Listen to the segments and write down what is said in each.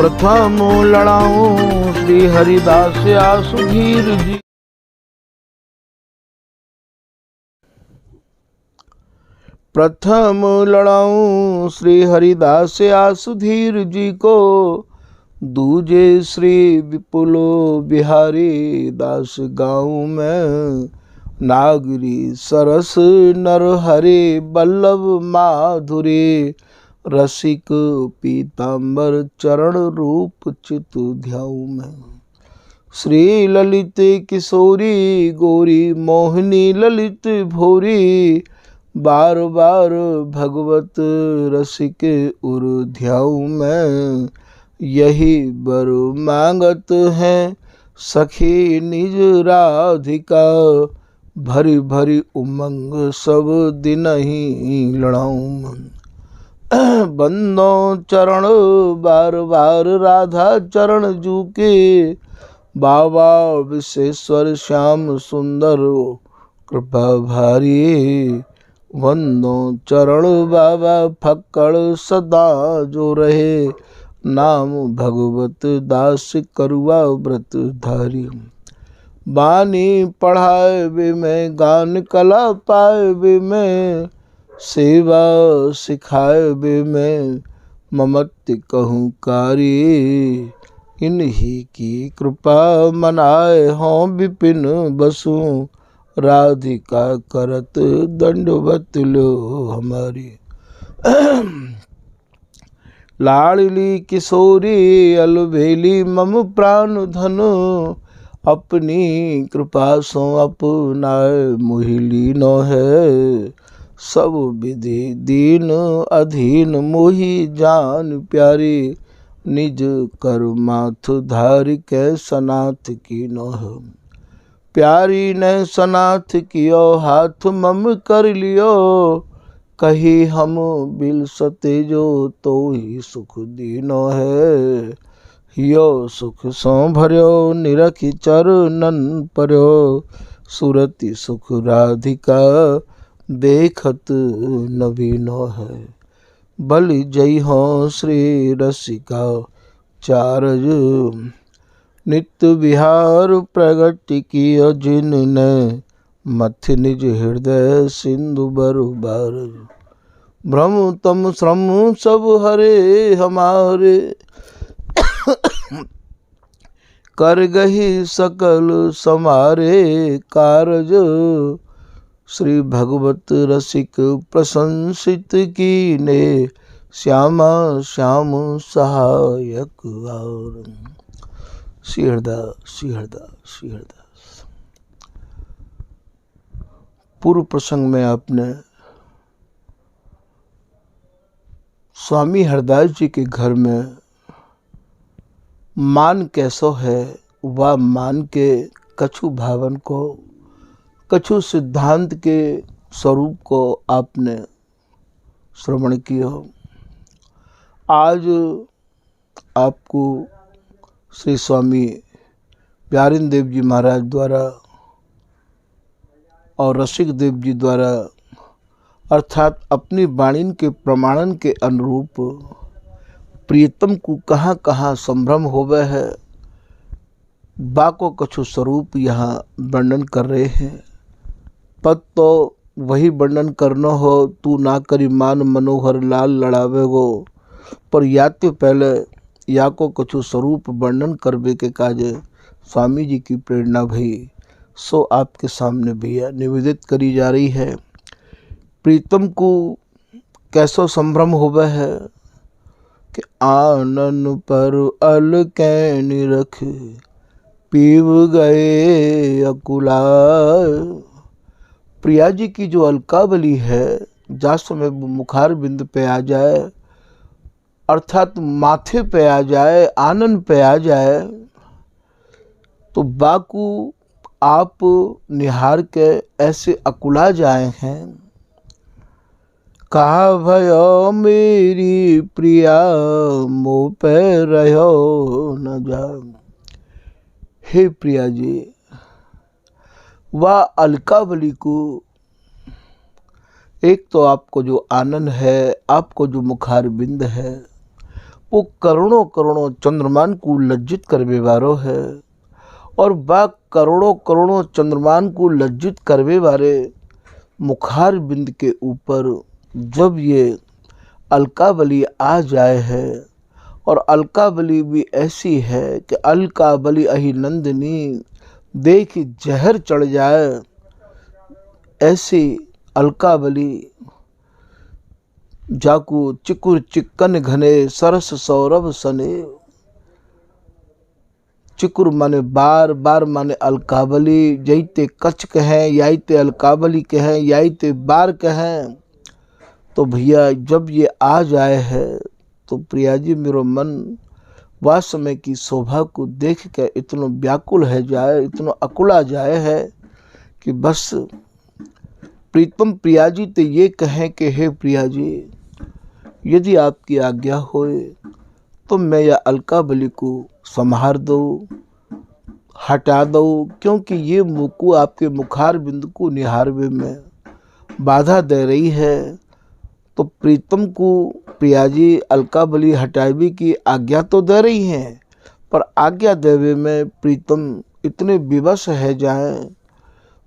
प्रथम लड़ाऊं श्री हरिदास आसुधीर जी। प्रथम लड़ाऊं श्री हरिदास आसुधीर जी को, दूजे श्री विपुलो बिहारी दास गाँव में। नागरी सरस नरहरि बल्लभ माधुरी, रसिक पीताम्बर चरण रूप चित ध्याऊ में। श्री ललित किशोरी गौरी मोहिनी ललित भोरी, बार बार भगवत रसिक उर ध्याऊ में। यही बर मांगत हैं सखी निज राधिका, भरी भरी उमंग सब दिन ही लड़ाऊं मन। बंदो चरण बार बार राधा चरण जूके, बाबा विश्वेश्वर श्याम सुंदर कृपा भारी। वंदो चरण बाबा फक्कड़ सदा जो रहे, नाम भगवत दास करुआ व्रत धारी। बानी पढ़ाए वे में गान कला पाए वे में, सेवा सिखाए वे में ममत्य कहूँ कारी। इन्हीं की कृपा मनाए हों विपिन बसु, राधिका करत दंडवत लो हमारी। लाडली किशोरी अलबेली मम प्राण धनु, अपनी कृपा सो अपनाए मोहिली नो है। सब विधि दीन अधीन मोहि जान प्यारी, निज कर माथ धारि के सनाथ की नो है। प्यारी ने सनाथ कियो हाथ मम कर लियो, कही हम बिल सते जो तो ही सुख दीनो है। यो सुख सो भर्यो निरखि चरणन पर्यो, सुरति सुख राधिका देखत नवीनो है। बलि जय हो श्री रसिका चारज, नित्य विहार प्रगति कियो जिनने, मथ निज हृदय सिंधु बरु बारज। भ्रम तम श्रम सब हरे हमारे, कर गही सकल समारे कारज। श्री भगवत रसिक प्रशंसित कीने, श्यामा श्याम सहायक और। श्री हरदास श्री हरदास श्री हरदास। पूर्व प्रसंग में आपने स्वामी हरदास जी के घर में मान कैसो है, वह मान के कछु भावन को, कछु सिद्धांत के स्वरूप को आपने श्रवण किया। आज आपको श्री स्वामी प्यारिन देव जी महाराज द्वारा और रसिक देव जी द्वारा, अर्थात अपनी वाणी के प्रमाणन के अनुरूप प्रियतम को कहाँ कहाँ संभ्रम होवे है, बाको कछु स्वरूप यहाँ वर्णन कर रहे हैं। पद तो वही वर्णन करना हो, तू ना करी मान मनोहर लाल लड़ावे हो, पर या तो पहले या को कछु स्वरूप वर्णन करवे के काजे स्वामी जी की प्रेरणा भई, सो आपके सामने भैया निवेदित करी जा रही है। प्रीतम को कैसो संभ्रम होवे है कि आनन पर अल कैन रख, पीव गए अकुला। प्रिया जी की जो अलकावली है, जा समय मुखार बिंद पे आ जाए, अर्थात माथे पे आ जाए, आनन पे आ जाए, तो बाकू आप निहार के ऐसे अकुला जाए हैं। कहा भयो मेरी प्रिया मोह पे रहो न जा। हे प्रिया जी, वह अलकावली को, एक तो आपको जो आनंद है, आपको जो मुखार बिंद है, वो करोड़ों करोड़ों चंद्रमान को लज्जित करवे वारो है। और बा करोड़ों करोड़ों चंद्रमान को लज्जित करवे वाले मुखार बिंद के ऊपर जब ये अलकावली आ जाए है, और अलकावली भी ऐसी है कि अलकावली अहि नंदिनी देख जहर चढ़ जाए, ऐसी अलकावली जाकू चिकुर चिक्कन घने सरस सौरभ सने। चिकुर माने बार बार माने अलकावली, जैते कच कहें याइते अलकावली कहें याइते बार कहें। तो भैया जब ये आ जाए है तो प्रिया जी मेरो मन वह समय की शोभा को देख के इतना व्याकुल है जाए, इतना अकुला जाए है कि बस प्रीतम प्रिया जी तो ये कहें कि हे प्रिया जी, यदि आपकी आज्ञा होए तो मैं यह अलकावली को संहार दो, हटा दो, क्योंकि ये मुकु आपके मुखार बिंदु को निहारवे में बाधा दे रही है। तो प्रीतम को प्रिया जी अलकावली हटावे की आज्ञा तो दे रही हैं, पर आज्ञा देवे में प्रीतम इतने विवश है जाएं,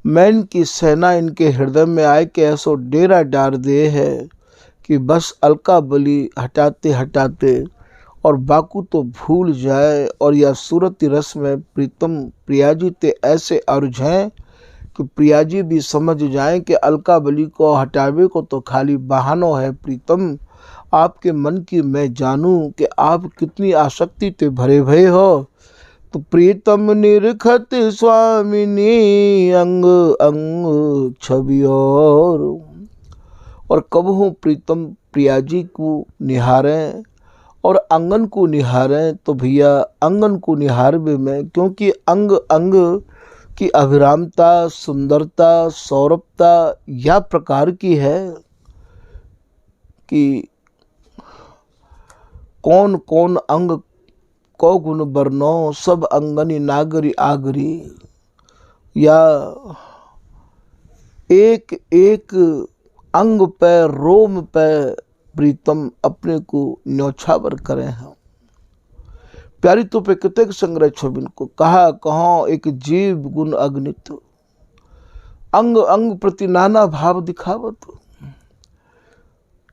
मैं इनकी सेना इनके हृदय में आए के ऐसो डेरा डार दे है कि बस अलकावली हटाते हटाते और बाकू तो भूल जाए। और यह सूरत रस में प्रीतम प्रिया जी ते ऐसे अर्ज हैं कि प्रिया जी भी समझ जाएं कि अलकावली को हटावे को तो खाली बहानो है। प्रीतम आपके मन की मैं जानूं कि आप कितनी आसक्ति ते भरे भये हो। तो प्रीतम निरखत स्वामिनी अंग अंग छवि और कबहू प्रीतम प्रिया जी को निहारें और अंगन को निहारें। तो भैया अंगन को निहारवे में, क्योंकि अंग अंग की अभिरामता सुंदरता सौरभता या प्रकार की है कि कौन कौन अंग को गुण बरनो सब अंगनी नागरी आगरी, या एक एक अंग पे रोम पे प्रीतम अपने को न्यौछावर करे हैं। प्यारी तो पे कितक संग्रह छबिन को कहा कहो एक जीव गुण अग्नित, अंग अंग प्रति नाना भाव दिखावत।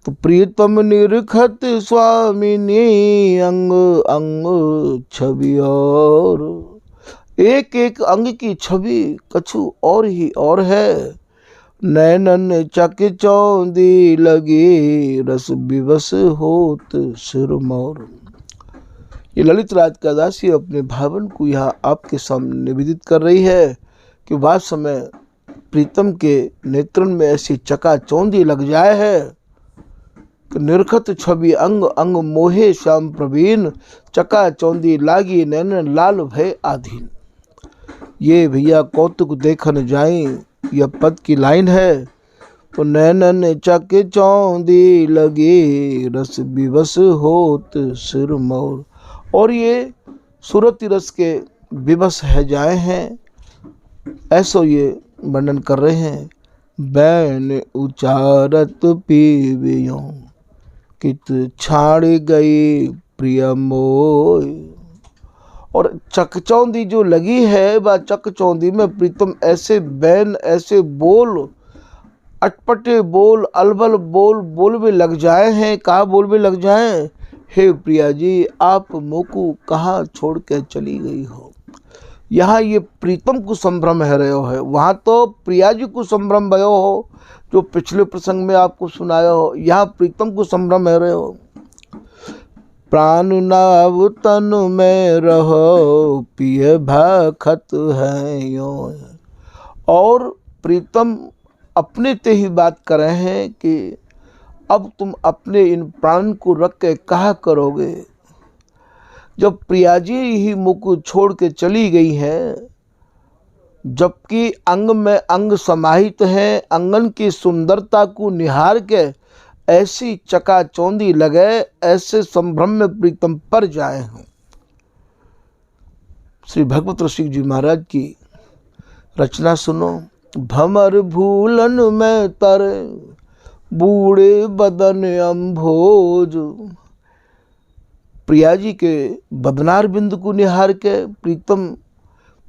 तो प्रीतम निरखत स्वामिनी अंग अंग छवि और, एक एक अंग की छवि कछु और ही और है। नैनन चक चौंधी लगे रस विवश होत सिरमौर। ये ललित राज का दासी अपने भावन को यहाँ आपके सामने निवेदित कर रही है कि वह समय प्रीतम के नेत्रन में ऐसी चकाचौंधी लग जाए है कि निरखत छवि अंग अंग मोहे श्याम प्रवीण, चकाचौंधी लागी नैनन लाल भय आधीन। ये भैया कौतुक देखन जाएं, यह पद की लाइन है। तो नैनन चक चौंधी लगे रस विवश होत सिरमौर, और ये सूरती रस के विवश है जाए हैं, ऐसो ये वर्णन कर रहे हैं। बैन उचारत पीवियों कित छाड़ गई प्रिय मोय। और चकचौंधी जो लगी है वह चकचौंधी में प्रीतम ऐसे बैन ऐसे बोल अटपटे बोल अलबल बोल बोलवे लग जाए हैं। कहाँ बोलवे लग जाए, हे प्रिया जी आप मोकू कहाँ छोड़ के चली गई हो। यहाँ ये प्रीतम को संभ्रम है रहे हो है, वहाँ तो प्रिया जी को संभ्रम भयो हो जो पिछले प्रसंग में आपको सुनाया हो। यहाँ प्रीतम को संभ्रम है रहे हो। प्राण नाव तन में रहो पिय भाखत है यो। और प्रीतम अपने ते ही बात कर रहे हैं कि अब तुम अपने इन प्राण को रख के कहा करोगे, जब प्रिया जी ही मुझको छोड़ के चली गई हैं, जबकि अंग में अंग समाहित है। अंगन की सुंदरता को निहार के ऐसी चकाचौंधी लगे, ऐसे संभ्रम में प्रीतम पर जाए हैं। श्री भगवत रसिक जी महाराज की रचना सुनो। भमर भूलन में तरे बूढ़े बदन अम्भोज, प्रिया जी के बदनार बिंद को निहार के, प्रीतम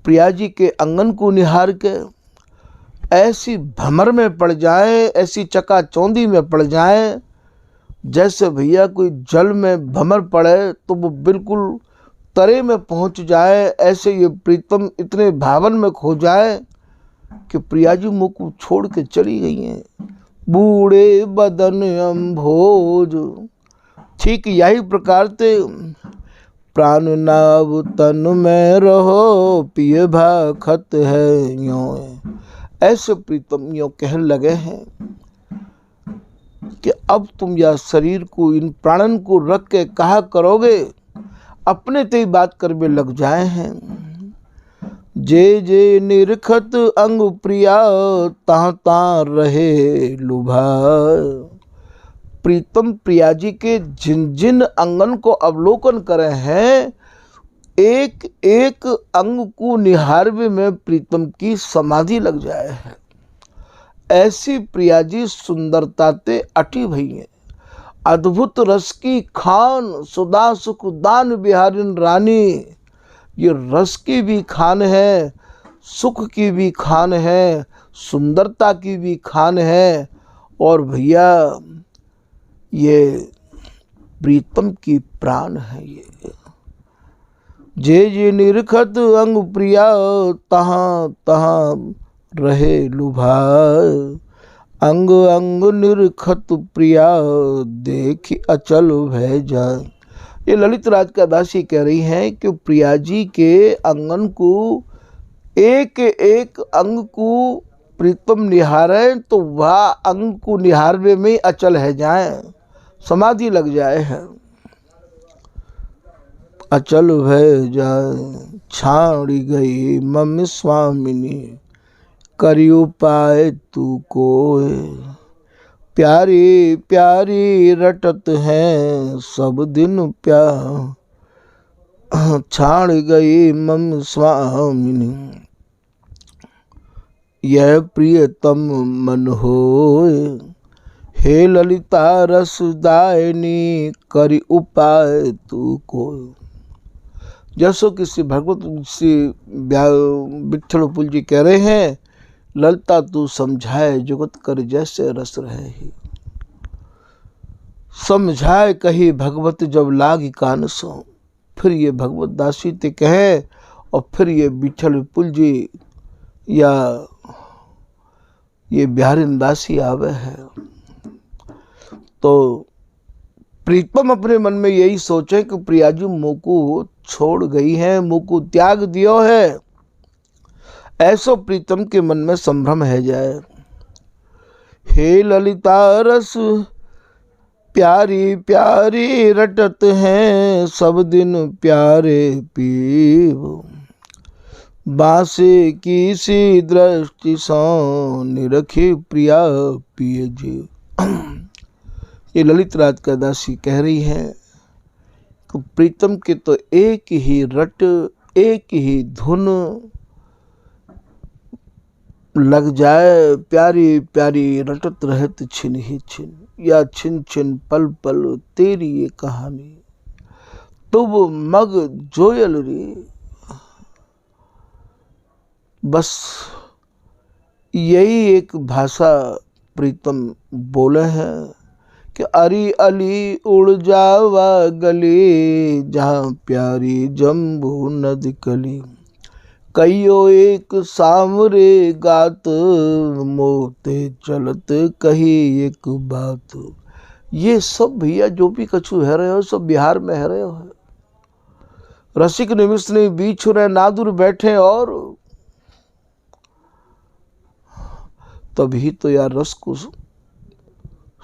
प्रिया जी के अंगन को निहार के ऐसी भमर में पड़ जाए, ऐसी चकाचौंधी में पड़ जाए जैसे भैया कोई जल में भमर पड़े तो वो बिल्कुल तरे में पहुंच जाए। ऐसे ये प्रीतम इतने भावन में खो जाए कि प्रिया जी मुँह को छोड़ के चली गई हैं। बूढ़े बदन अम्भोज, ठीक यही प्रकार से प्राण नाव तन में रहो, पिए भाखत है यों। ऐसे प्रीतम यों कहने लगे हैं कि अब तुम या शरीर को, इन प्राणन को रख के कहा करोगे, अपने ते बात कर में लग जाए हैं। जे जे निरखत अंग प्रिया, ता ता रहे लुभा। प्रीतम प्रिया जी के जिन जिन अंगन को अवलोकन करे हैं, एक एक अंग को निहारवे में प्रीतम की समाधि लग जाए है। ऐसी प्रिया जी सुंदरता ते अटी भई है। अद्भुत रस की खान, सुधा सुख दान बिहारिन रानी। ये रस की भी खान है, सुख की भी खान है, सुंदरता की भी खान है, और भैया ये प्रीतम की प्राण है। ये जे जे निरखत अंग प्रिया, तहाँ तहाँ रहे लुभा। अंग अंग निरखत प्रिया, देखी अचल भय जाए। ये ललित राज का दासी कह रही हैं कि प्रिया जी के अंगन को, एक एक अंग को प्रीतम निहारें तो वह अंग को निहारवे में अचल है जाए, समाधि लग जाए है। अचल भय जाए छाड़ी गई मम स्वामिनी, करी उपाय तू कोय। प्यारी प्यारी रटत हैं सब दिन प्यार, छाड़ गई मम स्वामिनी। यह प्रियतम मन होय, हे ललिता रसदायिनी, करी उपाय तू कोय। जैसो किसी भगवत श्री विठ्ठल जी कह रहे हैं, ललिता तू समझाए जुगत कर जैसे रस रहे ही। समझाए कही भगवत जब लागी कान सो। फिर ये भगवत दासी ते कहे, और फिर ये विठ्ठल विपुल जी या ये बिहारिन दासी आवे है। तो प्रीतम अपने मन में यही सोचे कि प्रिया जी मुँह को छोड़ गई है, मुँह को त्याग दियो है। ऐसो प्रीतम के मन में संभ्रम है जाए। हे ललिता रस प्यारी प्यारी रटत हैं सब दिन प्यारे पीव। बासे की सी दृष्टि सो निरखी प्रिया पिए जी। ये ललित राज का दासी कह रही है कि प्रीतम के तो एक ही रट, एक ही धुन लग जाए। प्यारी प्यारी रटत रहत छिन ही छिन, या छिन छिन पल पल तेरी ये कहानी। तुब मग जोयल रे। बस यही एक भाषा प्रीतम बोले हैं कि अरी अली उड़ जावा गली, जहाँ प्यारी जम्बू नद कली। कहियो एक सामरे गात, मोते चलत कही एक बात। ये सब भैया जो भी कछु है रहे हो, सब बिहार में है रहे हो। रसिक निमिष ने बीच रहे नादुर बैठे, और तभी तो यार रस को,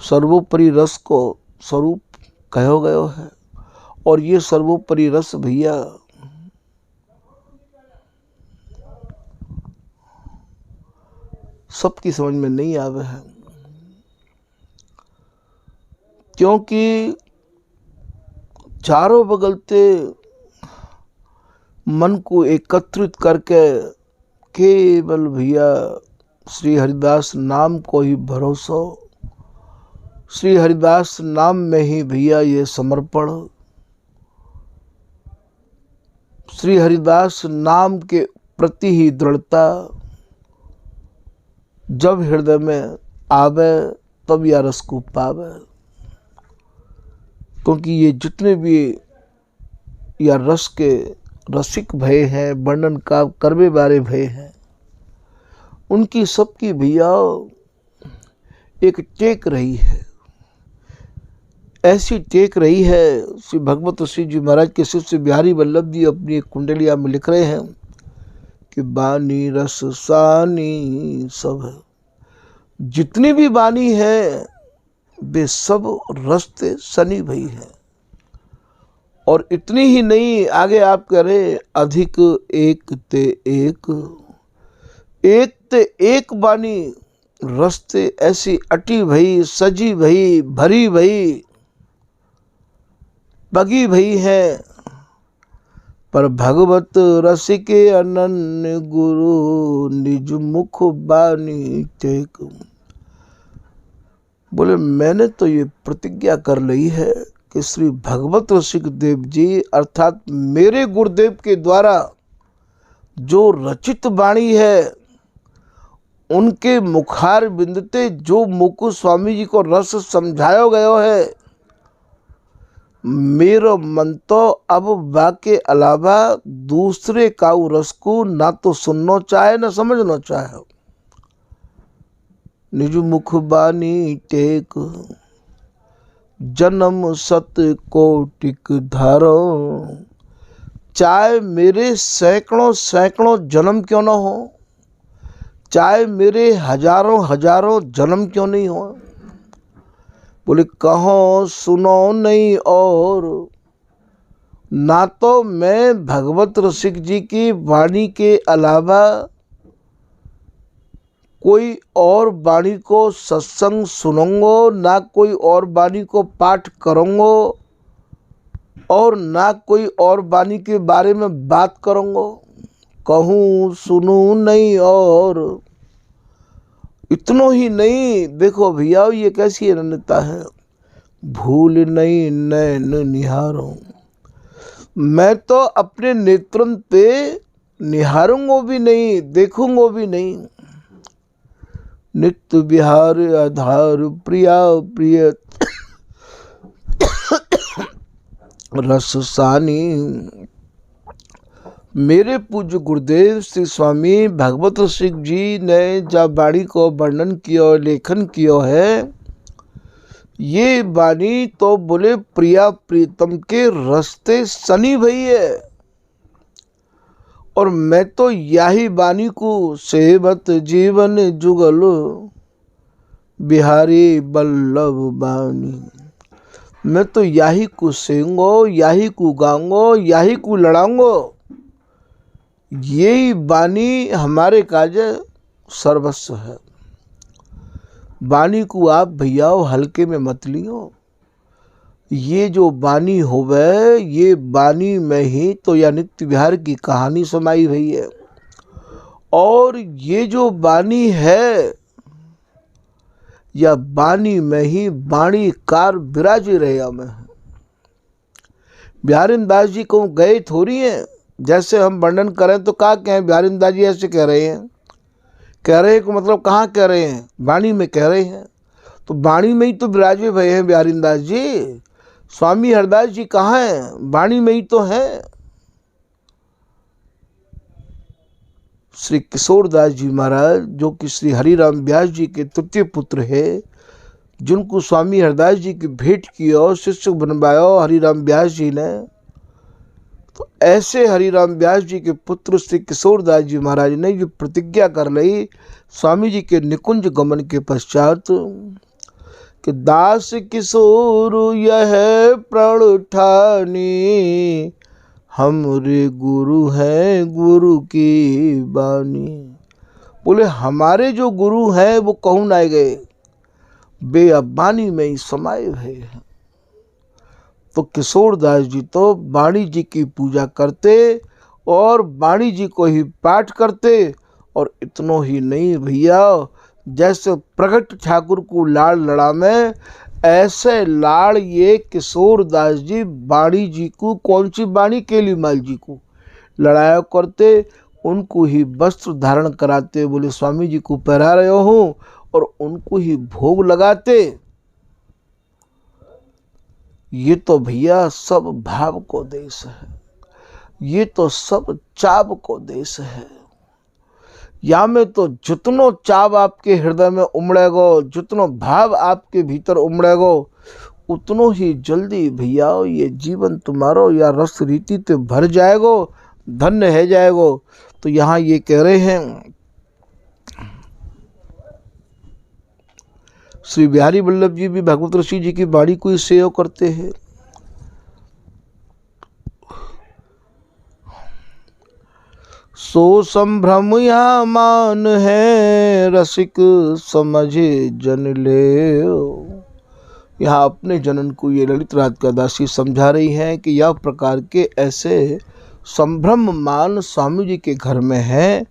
सर्वोपरि रस को स्वरूप कहो गयो है। और ये सर्वोपरि रस भैया सबकी समझ में नहीं आवे है, क्योंकि चारों बगल से मन को एकत्रित करके केवल भैया श्री हरिदास नाम को ही भरोसा, श्री हरिदास नाम में ही भैया ये समर्पण, श्री हरिदास नाम के प्रति ही दृढ़ता जब हृदय में आवे तब या रस को पावे। क्योंकि ये जितने भी या रस के रसिक भय हैं, वर्णन का करवे बारे भय हैं, उनकी सबकी भैया एक टेक रही है। ऐसी टेक रही है, श्री भगवत श्री जी महाराज के शिष्य बिहारी वल्लभ जी अपनी एक कुंडलिया में लिख रहे हैं कि बानी रस सानी सब, जितनी भी बानी है वे सब रस्ते सनी भई है। और इतनी ही नहीं, आगे आप करें अधिक एक ते एक बानी रस्ते ऐसी अटी भई, सजी भई, भरी भई, बगी भई है। पर भगवत रसिके अनन्य गुरु निज मुख बानी टेक। बोले मैंने तो ये प्रतिज्ञा कर ली है कि श्री भगवत रसिक देव जी अर्थात मेरे गुरुदेव के द्वारा जो रचित वाणी है, उनके मुखार बिंदते जो मुकु स्वामी जी को रस समझाया गया है, मेरा मन तो अब वाके अलावा दूसरे काऊ रस को ना तो सुनना चाहे ना समझना चाहे। निज मुख बानी टेक जन्म सत कोटिक धारो। चाहे मेरे सैकड़ों सैकड़ों जन्म क्यों ना हो, चाहे मेरे हजारों हजारों जन्म क्यों नहीं हो, बोले कहो सुनो नहीं। और ना तो मैं भगवत रसिक जी की वाणी के अलावा कोई और वाणी को सत्संग सुनूंगो, ना कोई और वाणी को पाठ करूंगो, और ना कोई और वाणी के बारे में बात करूंगो। कहूँ सुनूं नहीं। और इतनो ही नहीं, देखो भैया ये कैसी अनन्यता है। भूल नहीं नैन निहारो, मैं तो अपने नेत्रन पे निहारूंगो भी नहीं, देखूंगो भी नहीं। नित्य विहार आधार प्रिया प्रिय रस सानी। मेरे पूज्य गुरुदेव श्री स्वामी भगवत रसिक जी ने जब वाणी को वर्णन किया, लेखन किया है, ये वाणी तो बोले प्रिया प्रीतम के रस्ते सनी भई है। और मैं तो यही वाणी को सेवत जीवन जुगल बिहारी बल्लभ बानी। मैं तो यही को सेंगो, यही को गाऊंगो, यही को लड़ाऊंगो। यही वाणी हमारे काज सर्वस्व है। वाणी को आप भैया हल्के में मत लियो। ये जो वाणी होवे, ये वाणी में ही तो या नित्य विहार की कहानी समाई हुई है। और ये जो वाणी है, या वाणी में ही वाणी कार विराज रहे में। बिहारीदास जी को गए थोड़ी हैं, जैसे हम वर्णन करें तो क्या कहें, बिहारीदास जी ऐसे कह रहे हैं। कह रहे हैं को मतलब कहाँ कह रहे हैं, वाणी में कह रहे हैं। तो वाणी में ही तो विराजे भय हैं बिहारीदास जी। स्वामी हरदास जी कहाँ हैं, वाणी में ही तो हैं। श्री किशोरदास जी महाराज जो कि श्री हरिराम व्यास जी के तृतीय पुत्र है, जिनको स्वामी हरदास जी की भेंट की और शिष्य बनवाया हरिराम व्यास जी ने। तो ऐसे हरिराम व्यास जी के पुत्र श्री किशोरदास जी महाराज ने ये प्रतिज्ञा कर ली स्वामी जी के निकुंज गमन के पश्चात कि दास किशोर यह प्रण ठानी, हमरे गुरु हैं गुरु की बानी। बोले हमारे जो गुरु हैं वो कहूँ ना गए, बे अब वाणी में ही समाये हुए हैं। तो किशोरदास जी तो वाणी जी की पूजा करते और वाणी जी को ही पाठ करते। और इतनो ही नहीं भैया, जैसे प्रगट ठाकुर को लाड़ लड़ा में, ऐसे लाड़ ये किशोरदास जी वाणी जी को, कौन सी वाणी, केली माल जी को, लड़ाया करते, उनको ही वस्त्र धारण कराते, बोले स्वामी जी को पहरा रहे हो, और उनको ही भोग लगाते। ये तो भैया सब भाव को देश है, ये तो सब चाव को देश है। या में तो जितनो चाव आपके हृदय में उमड़ेगो, जितनो भाव आपके भीतर उमड़ेगो, उतनो ही जल्दी भैया ये जीवन तुम्हारो या रस रीति ते भर जाएगो, धन्य है जाएगो। तो यहाँ ये कह रहे हैं, श्री बिहारी वल्लभ जी भी भगवत ऋषि जी की वाणी को सेव करते हैं। सो संभ्रम या मान है, रसिक समझे जन ले। यहाँ अपने जनन को ये ललित राधिका दासी समझा रही हैं कि यह प्रकार के ऐसे संभ्रम मान स्वामी जी के घर में है।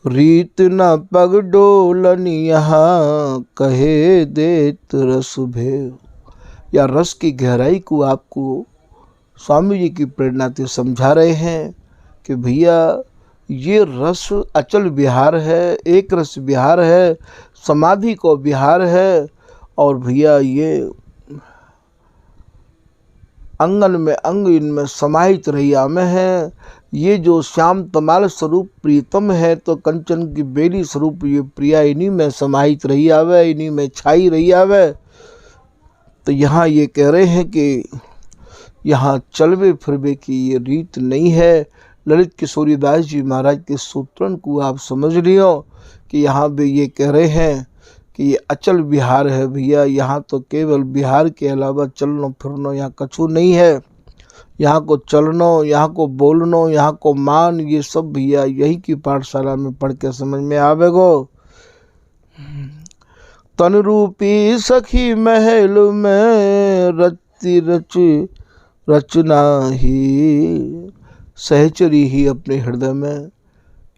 रीत न पग डोलन यहाँ, कहे देत रस भेव। या रस की गहराई को आपको स्वामी जी की प्रेरणा से समझा रहे हैं कि भैया ये रस अचल विहार है, एक रस विहार है, समाधि को विहार है। और भैया ये अंगन में अंग इनमें समाहित रैया में है। ये जो श्याम तमाल स्वरूप प्रीतम है, तो कंचन की बेली स्वरूप ये प्रिया इन्हीं में समाहित रही आवे, इन्हीं में छाई रही आवे। तो यहाँ ये कह रहे हैं कि यहाँ चलवे फिरवे की ये रीत नहीं है। ललित किशोरीदास जी महाराज के सूत्रण को आप समझ लियो कि यहाँ भी ये कह रहे हैं कि ये अचल विहार है भैया। यहाँ तो केवल विहार के अलावा चलनो फिरनो यहाँ कछु नहीं है। यहाँ को चलनो, यहाँ को बोलनो, यहाँ को मान, ये सब भैया यही की पाठशाला में पढ़ के समझ में आवेगो। तन रूपी सखी महल में रचती रचना ही, सहचरी ही अपने हृदय में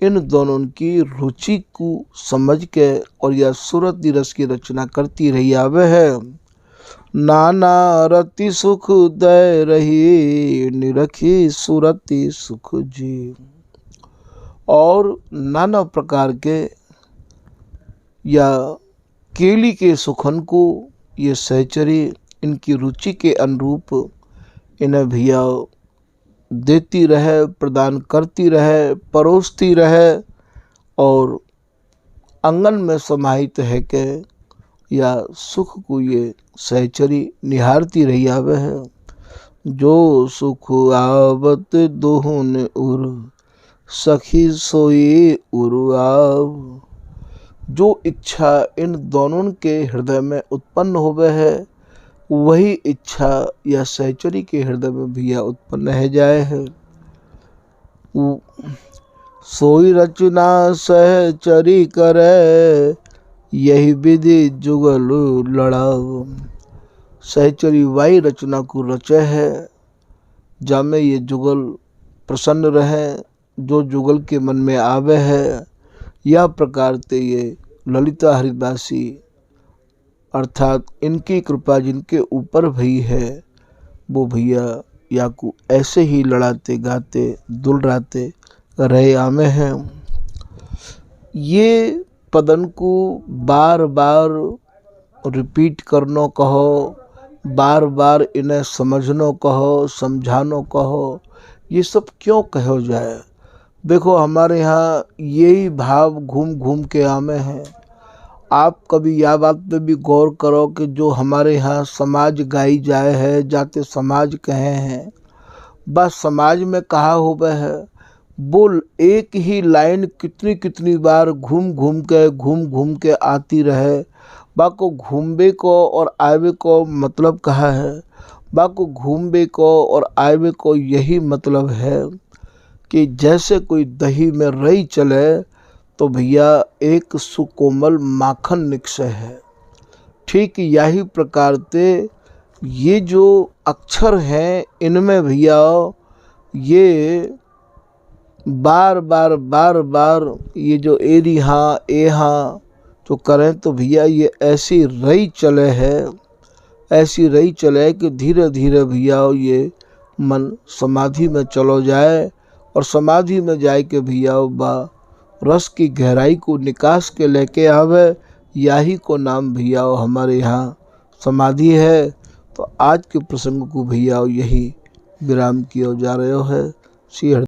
इन दोनों की रुचि को समझ के और यह सुरति रस की रचना करती रही आवे है। नाना रति सुख दय रही, निरखी सुरति सुख जी। और नाना प्रकार के या केली के सुखन को ये सहचरी इनकी रुचि के अनुरूप इन्हें भैया देती रहे, प्रदान करती रहे, परोसती रहे। और आंगन में समाहित है के या सुख को ये सहचरी निहारती रही आवे है। जो सुख आवत दोहन उर, सखी सोई उर आव। जो इच्छा इन दोनों के हृदय में उत्पन्न होवे है, वही इच्छा या सहचरी के हृदय में भैया उत्पन्न है जाए है। सोई रचना सहचरी करे, यही विधि जुगल लड़ाव। सहचरी वाई रचना को रचे है, जामे ये जुगल प्रसन्न रहे, जो जुगल के मन में आवे है। यह प्रकार से ये ललिता हरिदासी अर्थात इनकी कृपा जिनके ऊपर भई है, वो भैया या को ऐसे ही लड़ाते गाते दुलराते रहे आमे हैं। ये पदन को बार बार रिपीट करनो कहो, बार बार इन्हें समझनो कहो, समझानो कहो, ये सब क्यों कहो जाए। देखो हमारे यहाँ यही भाव घूम घूम के आमे हैं। आप कभी यह बात पे भी गौर करो कि जो हमारे यहाँ समाज गाई जाए है, जाते समाज कहे हैं, बस समाज में कहा हुआ है, बोल एक ही लाइन कितनी कितनी बार घूम घूम के आती रहे। बाको घूमबे को और आवे को मतलब कहा है, बाको घूमबे को और आवे को यही मतलब है कि जैसे कोई दही में रही चले तो भैया एक सुकोमल माखन निकसे है। ठीक यही प्रकार से ये जो अक्षर हैं, इनमें भैया ये बार बार ये जो एरी हाँ ए हाँ तो करें, तो भैया ये ऐसी रही चले है, ऐसी रही चले कि धीरे धीरे भैया ये मन समाधि में चलो जाए और समाधि में जाए के भैया बा रस की गहराई को निकास के लेके आवे। यही को नाम भैया हमारे यहाँ समाधि है। तो आज के प्रसंग को भैया यही विराम किया जा रहे हो है। श्री